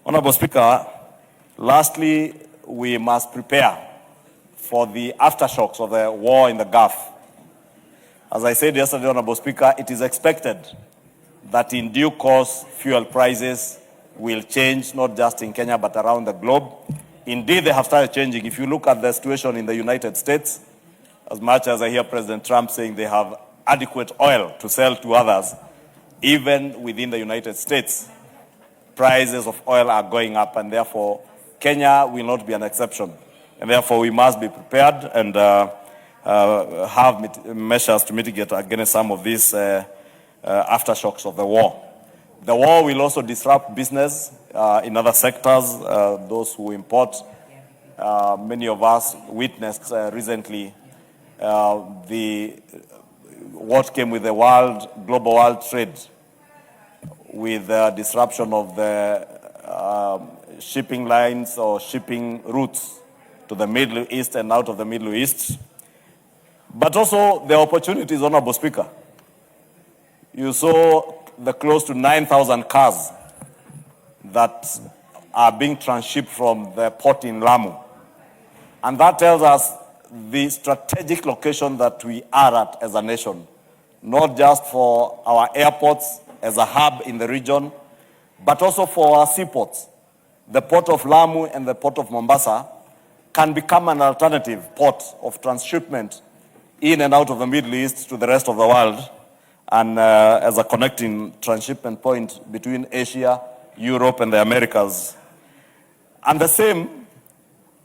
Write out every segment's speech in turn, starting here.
Honorable Speaker, lastly, we must prepare for the aftershocks of the war in the Gulf. As I said yesterday, Honorable Speaker, it is expected that in due course fuel prices will change, not just in Kenya but around the globe. Indeed, they have started changing. If you look at the situation in the United States, as much as I hear President Trump saying they have adequate oil to sell to others, even within the United States, prices of oil are going up, and therefore Kenya will not be an exception. And therefore we must be prepared and have measures to mitigate against some of these aftershocks of the war. The war will also disrupt business in other sectors, those who import. Many of us witnessed recently what came with the global world trade, with the disruption of the shipping lines or shipping routes to the Middle East and out of the Middle East. But also the opportunities, Honorable Speaker. You saw the close to 9,000 cars that are being transshipped from the port in Lamu. And that tells us the strategic location that we are at as a nation, not just for our airports as a hub in the region, but also for our seaports. The port of Lamu and the port of Mombasa can become an alternative port of transshipment in and out of the Middle East to the rest of the world, and as a connecting transshipment point between Asia, Europe, and the Americas. And the same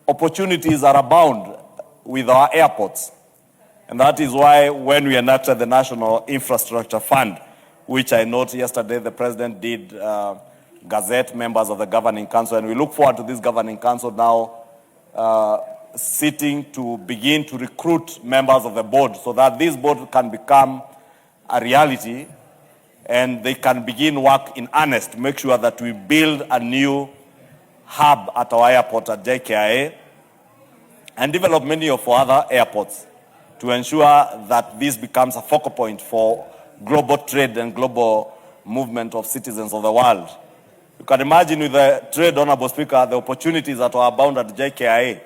opportunities are abound with our airports. And that is why when we enacted the National Infrastructure Fund, which I note yesterday the President did gazette members of the Governing Council, and we look forward to this Governing Council now sitting to begin to recruit members of the board so that this board can become a reality and they can begin work in earnest to make sure that we build a new hub at our airport at JKIA and develop many of our other airports to ensure that this becomes a focal point for global trade and global movement of citizens of the world. You can imagine with the trade, Honorable Speaker, the opportunities that are abound at JKIA.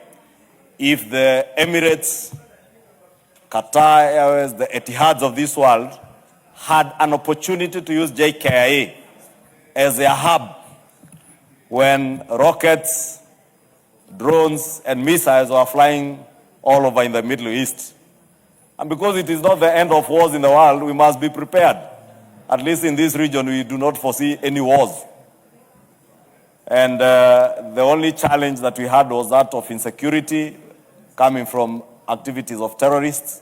If the Emirates, Qatar Airways, the Etihads of this world had an opportunity to use JKIA as a hub when rockets, drones, and missiles were flying all over in the Middle East. And because it is not the end of wars in the world, we must be prepared. At least in this region, we do not foresee any wars. And the only challenge that we had was that of insecurity coming from activities of terrorists.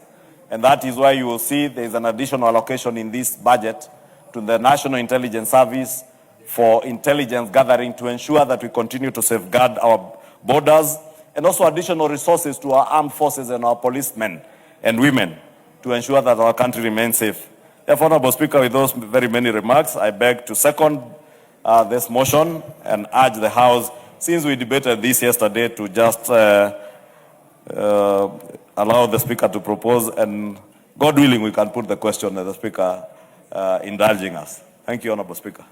And that is why you will see there is an additional allocation in this budget to the National Intelligence Service for intelligence gathering to ensure that we continue to safeguard our borders, and also additional resources to our armed forces and our policemen and women to ensure that our country remains safe. Therefore, Honorable Speaker, with those very many remarks, I beg to second this motion and urge the House, since we debated this yesterday, to just allow the Speaker to propose, and God willing, we can put the question to the Speaker indulging us. Thank you, Honorable Speaker.